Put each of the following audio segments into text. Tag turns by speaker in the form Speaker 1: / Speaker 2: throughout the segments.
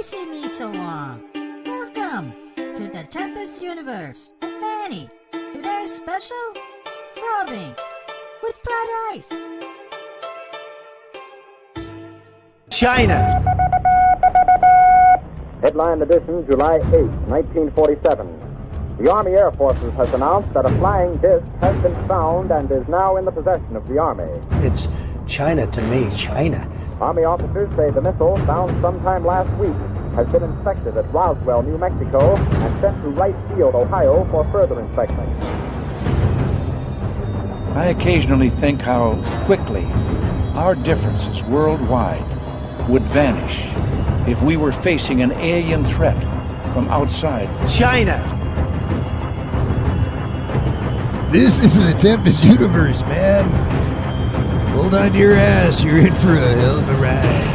Speaker 1: chasing me so long? Welcome to the Tempest universe. And Manny, today's special, probing with fried rice.
Speaker 2: China.
Speaker 3: Headline edition, July 8, 1947. The Army Air Forces has announced that a flying disc has been found and is now in the possession of the Army.
Speaker 2: It's China to me, China.
Speaker 3: Army officers say the missile, found sometime last week, has been inspected at Roswell, New Mexico, and sent to Wright Field, Ohio, for further inspection.
Speaker 4: I occasionally think how quickly our differences worldwide would vanish if we were facing an alien threat from outside.
Speaker 2: China.
Speaker 5: This isn't a Tempest universe, man. Hold on to your ass. You're in for a hell of a ride.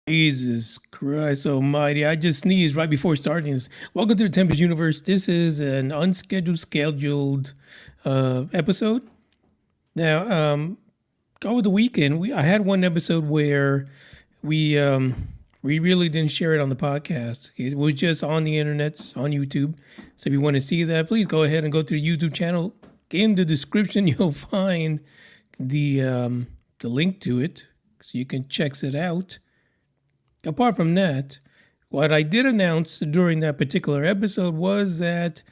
Speaker 6: Jesus Christ almighty. I just sneezed right before starting this. Welcome to the Tempest universe. This is an scheduled episode. Now, over the weekend, I had one episode where we really didn't share it on the podcast. It was just on the internet, on YouTube. So if you want to see that, please go ahead and go to the YouTube channel. In the description, you'll find the link to it, so you can check it out. Apart from that, what I did announce during that particular episode was that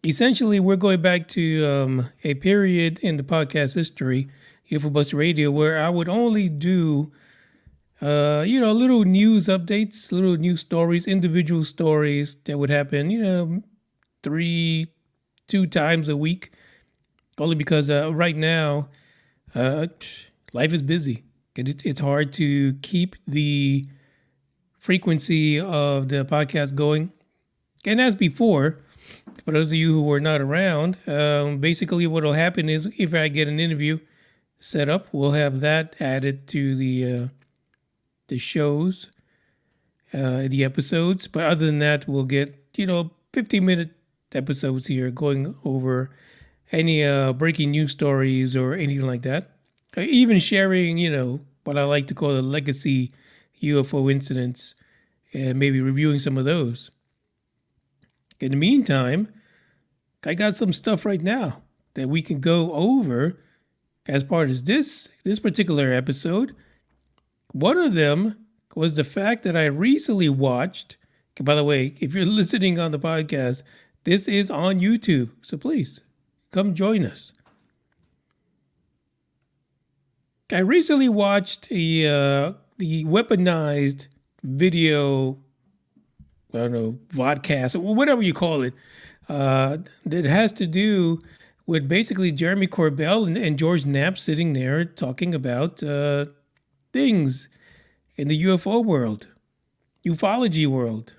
Speaker 6: essentially we're going back to a period in the podcast history, UFO Bus Radio, where I would only do little news updates, little news stories, individual stories that would happen, 2 times a week. Only because right now, life is busy. It's hard to keep the frequency of the podcast going. And as before, for those of you who were not around, basically what will happen is if I get an interview set up, we'll have that added to the shows, the episodes. But other than that, we'll get 15-minute episodes here going over any breaking news stories or anything like that. Even sharing what I like to call the legacy UFO incidents and maybe reviewing some of those. In the meantime, I got some stuff right now that we can go over as part of this particular episode. One of them was the fact that I recently watched. By the way, if you're listening on the podcast, this is on YouTube, so please come join us. I recently watched the Weaponized video, I don't know, vodcast, or whatever you call it, that has to do with basically Jeremy Corbell and George Knapp sitting there talking about things in the UFO world, ufology world.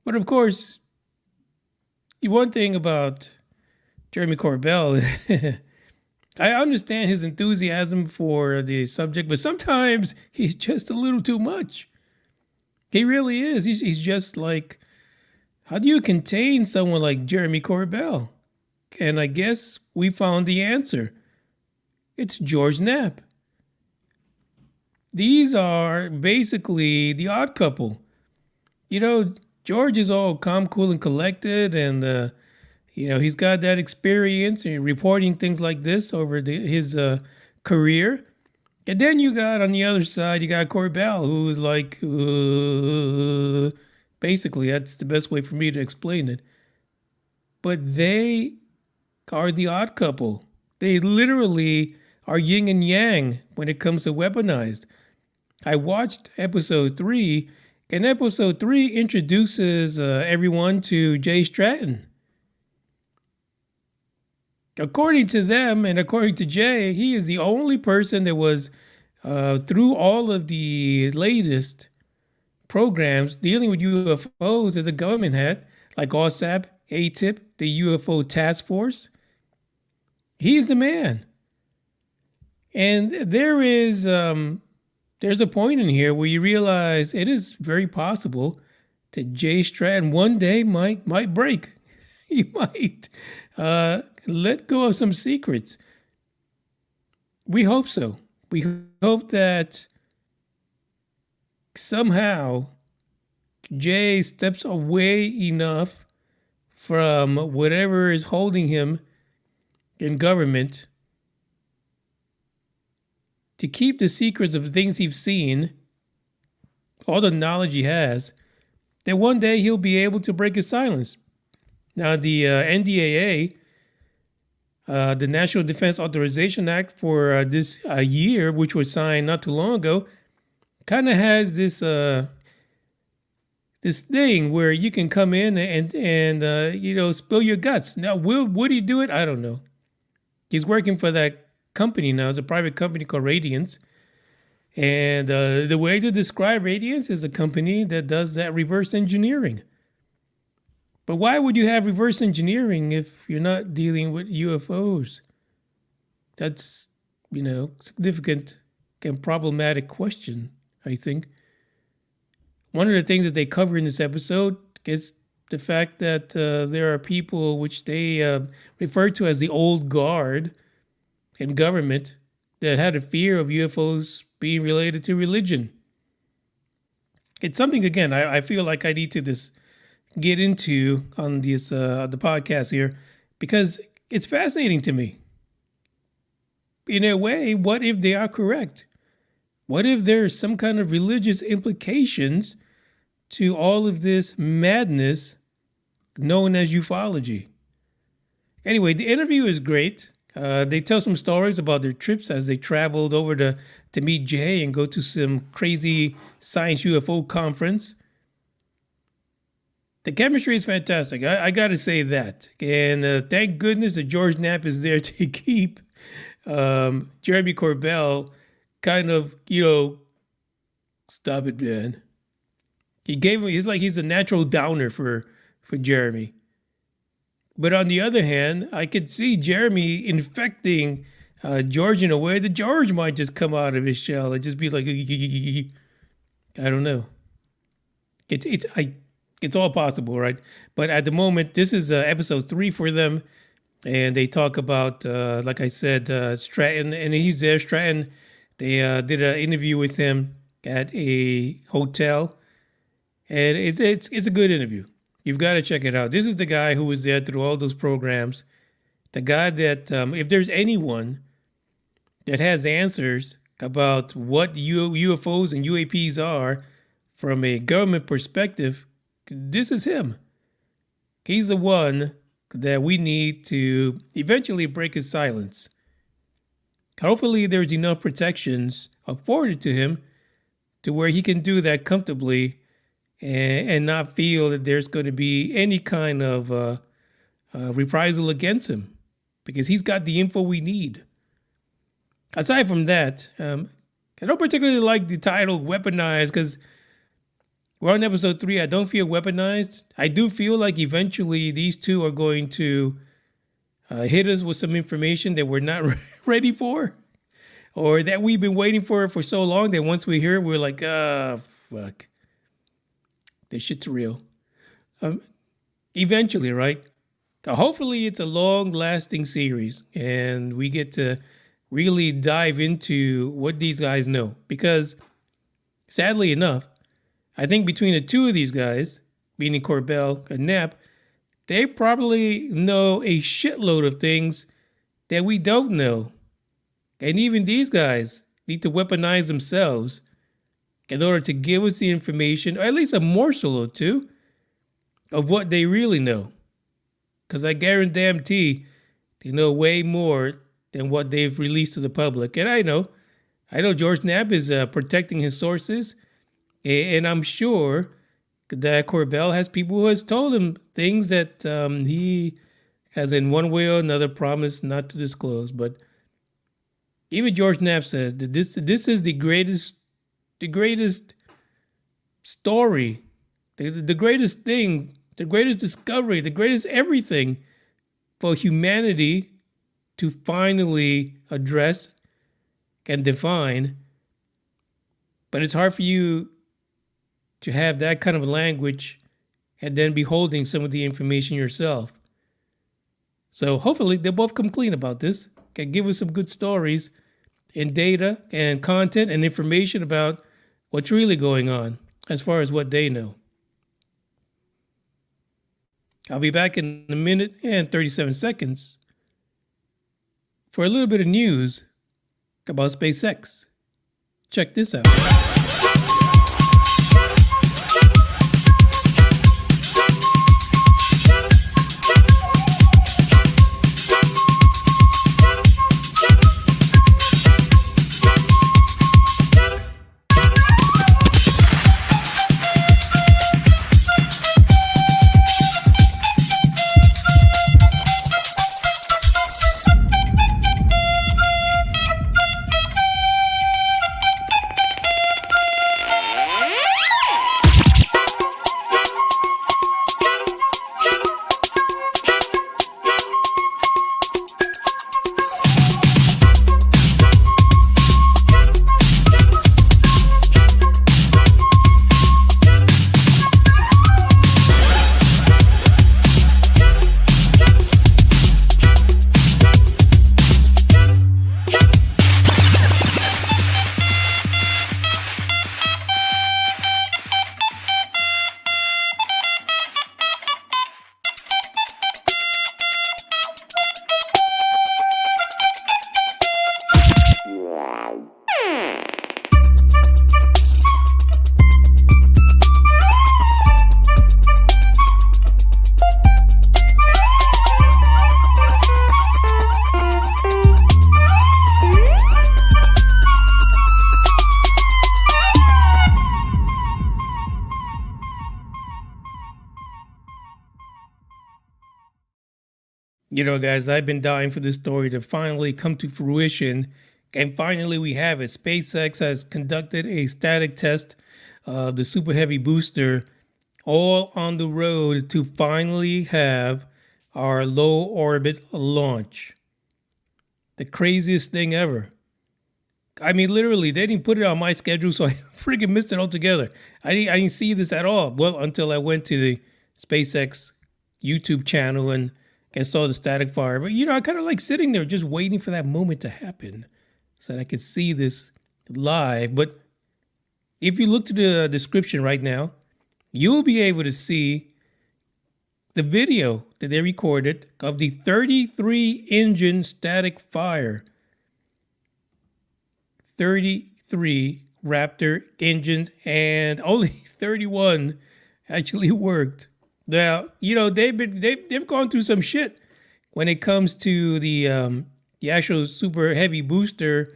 Speaker 6: But of course, the one thing about Jeremy Corbell, I understand his enthusiasm for the subject, but sometimes he's just a little too much. He really is. He's just like, how do you contain someone like Jeremy Corbell? And I guess we found the answer. It's George Knapp. These are basically the odd couple. George is all calm, cool, and collected, and he's got that experience in reporting things like this over his career. And then you got on the other side, you got Corbell, who is like, basically, that's the best way for me to explain it. But they are the odd couple. They literally are yin and yang when it comes to Weaponized. I watched episode 3, and episode 3 introduces everyone to Jay Stratton. According to them and according to Jay, he is the only person that was through all of the latest programs dealing with UFOs that the government had, like OSAP, ATIP, the UFO Task Force. He's the man. And there's a point in here where you realize it is very possible that Jay Stratton one day might break. he might let go of some secrets. We hope so. We hope that somehow Jay steps away enough from whatever is holding him in government to keep the secrets of things he's seen, all the knowledge he has, that one day he'll be able to break his silence. Now, the NDAA, the National Defense Authorization Act for this year, which was signed not too long ago, kind of has this this thing where you can come in and spill your guts. Now, would he do it? I don't know. He's working for that company now. It's a private company called Radiance. And the way to describe Radiance is a company that does that reverse engineering. But why would you have reverse engineering if you're not dealing with UFOs? That's, significant and problematic question, I think. One of the things that they cover in this episode is the fact that there are people which they refer to as the old guard in government that had a fear of UFOs being related to religion. It's something, again, I feel like I need to get into on this the podcast here, because it's fascinating to me. In a way, what if they are correct? What if there's some kind of religious implications to all of this madness known as ufology? Anyway, the interview is great. They tell some stories about their trips as they traveled over to meet Jay and go to some crazy science UFO conference. The chemistry is fantastic. I got to say that. And thank goodness that George Knapp is there to keep Jeremy Corbell kind of, stop it, man. He's a natural downer for Jeremy. But on the other hand, I could see Jeremy infecting George in a way that George might just come out of his shell and just be like, I don't know. It's all possible, right? But at the moment, this is episode 3 for them. And they talk about, like I said, Stratton, and he's there. Stratton, they did an interview with him at a hotel. And it's a good interview. You've got to check it out. This is the guy who was there through all those programs. The guy that, if there's anyone that has answers about what UFOs and UAPs are from a government perspective, this is him. He's the one that we need to eventually break his silence. Hopefully there's enough protections afforded to him to where he can do that comfortably and not feel that there's going to be any kind of reprisal against him, because he's got the info we need. Aside from that, I don't particularly like the title Weaponized, because we're on episode 3. I don't feel weaponized. I do feel like eventually these two are going to hit us with some information that we're not ready for, or that we've been waiting for so long that once we hear it, we're like, fuck. This shit's real. Eventually, right? Hopefully it's a long-lasting series and we get to really dive into what these guys know. Because, sadly enough, I think between the two of these guys, meaning Corbell and Knapp, they probably know a shitload of things that we don't know. And even these guys need to weaponize themselves in order to give us the information, or at least a morsel or two, of what they really know. Because I guarantee they know way more than what they've released to the public. And I know George Knapp is protecting his sources, and I'm sure that Corbell has people who has told him things that he has in one way or another promised not to disclose. But even George Knapp says that this is the greatest story, the greatest thing, the greatest discovery, the greatest everything for humanity to finally address and define. But it's hard for you to have that kind of language and then be holding some of the information yourself. So hopefully they'll both come clean about this, can give us some good stories and data and content and information about what's really going on as far as what they know. I'll be back in a minute and 37 seconds for a little bit of news about SpaceX. Check this out. You know, guys, I've been dying for this story to finally come to fruition. And finally, we have it. SpaceX has conducted a static test of the Super Heavy booster, all on the road to finally have our low orbit launch. The craziest thing ever. I mean, literally, they didn't put it on my schedule, so I freaking missed it altogether. I didn't see this at all. Well, until I went to the SpaceX YouTube channel and saw the static fire. But, you know, I kind of like sitting there just waiting for that moment to happen so that I could see this live. But if you look to the description right now, you'll be able to see the video that they recorded of the 33 engine static fire. 33 Raptor engines, and only 31 actually worked. Now, you know, they've gone through some shit when it comes to the actual Super Heavy booster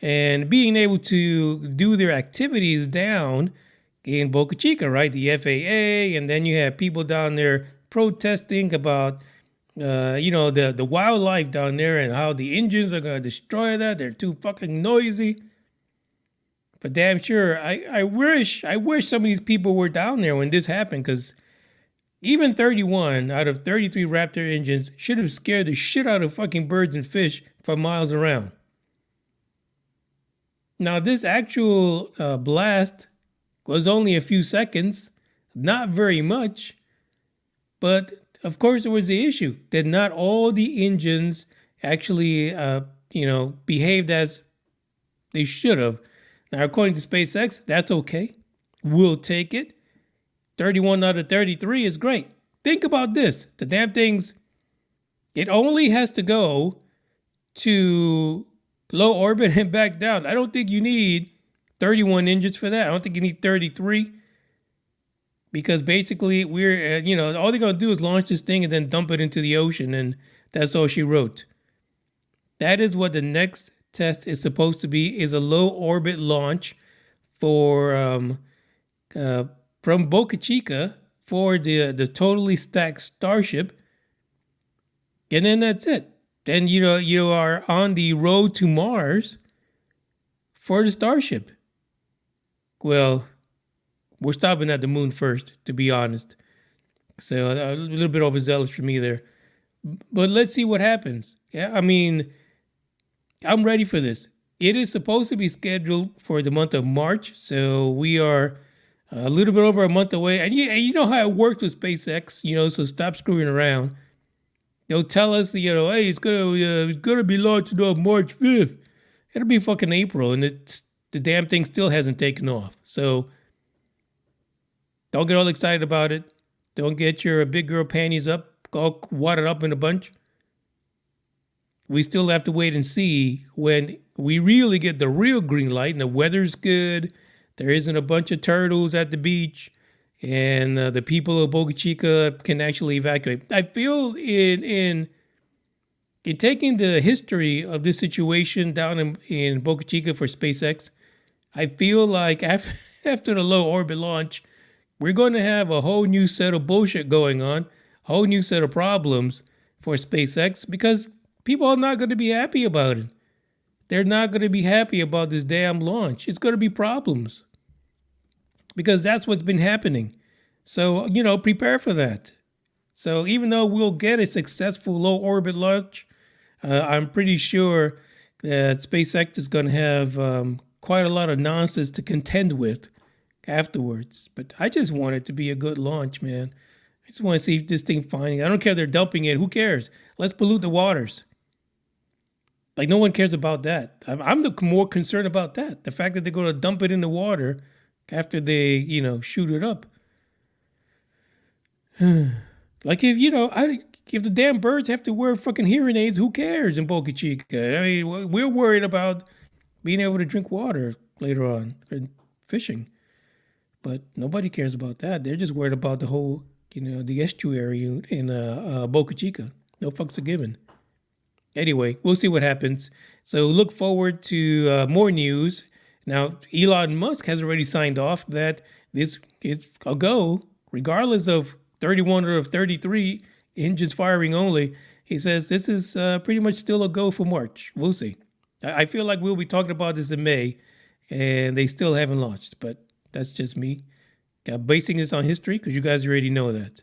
Speaker 6: and being able to do their activities down in Boca Chica, right? The FAA, and then you have people down there protesting about the wildlife down there and how the engines are going to destroy that. They're too fucking noisy. But damn sure, I wish some of these people were down there when this happened, because even 31 out of 33 Raptor engines should have scared the shit out of fucking birds and fish for miles around. Now, this actual blast was only a few seconds, not very much, but of course there was the issue that not all the engines actually, behaved as they should have. Now, according to SpaceX, that's okay. We'll take it. 31 out of 33 is great. Think about this. The damn things, it only has to go to low orbit and back down. I don't think you need 31 engines for that. I don't think you need 33. Because basically we're, all they're going to do is launch this thing and then dump it into the ocean. And that's all she wrote. That is what the next test is supposed to be, is a low orbit launch for from Boca Chica for the totally stacked Starship. And then that's it. Then you are on the road to Mars for the Starship. Well, we're stopping at the moon first, to be honest. So a little bit overzealous for me there. But let's see what happens. Yeah, I mean, I'm ready for this. It is supposed to be scheduled for the month of March. So we are a little bit over a month away. And you know how it worked with SpaceX, so stop screwing around. They'll tell us, hey, it's gonna be launched on March 5th. It'll be fucking April, and the damn thing still hasn't taken off. So don't get all excited about it. Don't get your big girl panties up, all wadded up in a bunch. We still have to wait and see when we really get the real green light and the weather's good. There isn't a bunch of turtles at the beach, and the people of Boca Chica can actually evacuate. I feel in taking the history of this situation down in Boca Chica for SpaceX, I feel like after the low orbit launch, we're going to have a whole new set of bullshit going on, a whole new set of problems for SpaceX, because people are not going to be happy about it. They're not going to be happy about this damn launch. It's going to be problems because that's what's been happening. So, prepare for that. So even though we'll get a successful low orbit launch, I'm pretty sure that SpaceX is going to have quite a lot of nonsense to contend with afterwards. But I just want it to be a good launch, man. I just want to see if this thing finding. I don't care if they're dumping it. Who cares? Let's pollute the waters. Like, no one cares about that. I'm more concerned about that. The fact that they're going to dump it in the water after they, shoot it up. Like, if the damn birds have to wear fucking hearing aids, who cares in Boca Chica? I mean, we're worried about being able to drink water later on and fishing. But nobody cares about that. They're just worried about the whole, the estuary in Boca Chica. No fucks are given. Anyway, we'll see what happens. So look forward to more news. Now, Elon Musk has already signed off that this is a go, regardless of 31 or 33 engines firing only. He says this is pretty much still a go for March. We'll see. I feel like we'll be talking about this in May, and they still haven't launched. But that's just me. Basing this on history, because you guys already know that.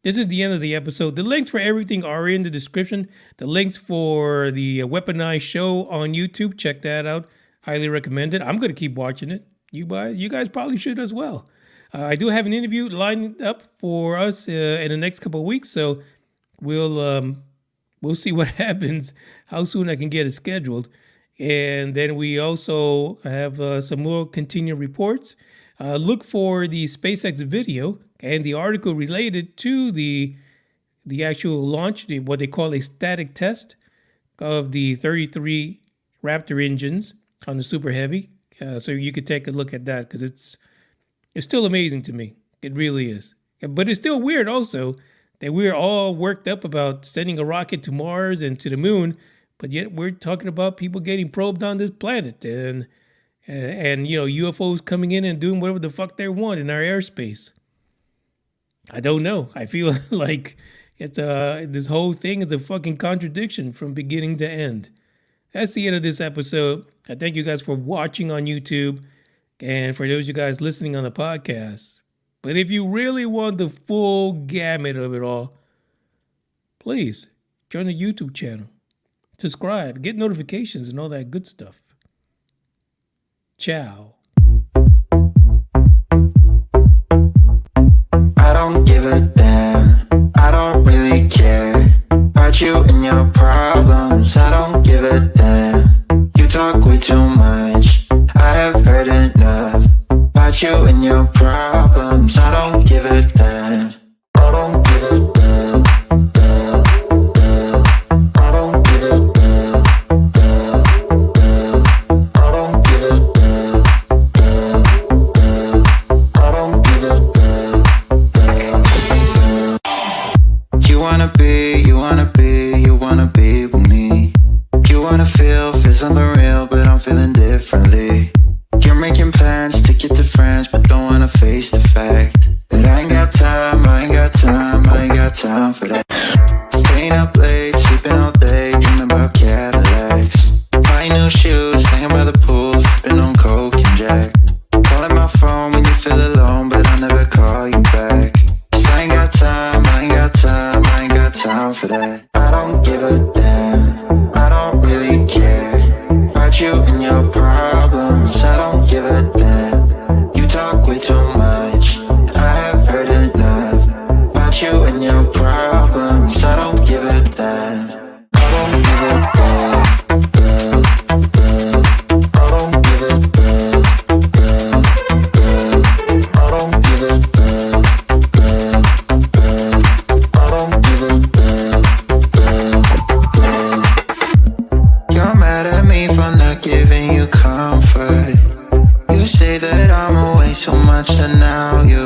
Speaker 6: This is the end of the episode. The links for everything are in the description. The links for the Weaponized show on YouTube, check that out. Highly recommend it. I'm going to keep watching it. You guys probably should as well. I do have an interview lined up for us in the next couple of weeks, so we'll see what happens, how soon I can get it scheduled. And then we also have some more continuing reports. Look for the SpaceX video and the article related to the actual launch, what they call a static test of the 33 Raptor engines on the Super Heavy. So you could take a look at that because it's still amazing to me. It really is. But it's still weird also that we're all worked up about sending a rocket to Mars and to the moon, but yet we're talking about people getting probed on this planet and UFOs coming in and doing whatever the fuck they want in our airspace. I don't know. I feel like it's this whole thing is a fucking contradiction from beginning to end. That's the end of this episode. I thank you guys for watching on YouTube and for those of you guys listening on the podcast. But if you really want the full gamut of it all, please join the YouTube channel. Subscribe, get notifications and all that good stuff. Ciao.
Speaker 7: I don't give a damn, I don't really care about you and your problems, I don't give a damn. You talk way too much, I have heard enough about you and your problems, I don't give a damn. I don't give a damn, damn, damn. I don't give a damn, damn, damn. I don't give a damn, damn, damn. I don't give a damn. You wanna be with me. You wanna feel something real, but I'm feeling differently. You're making plans to get to France, but don't wanna face the fact so much and now you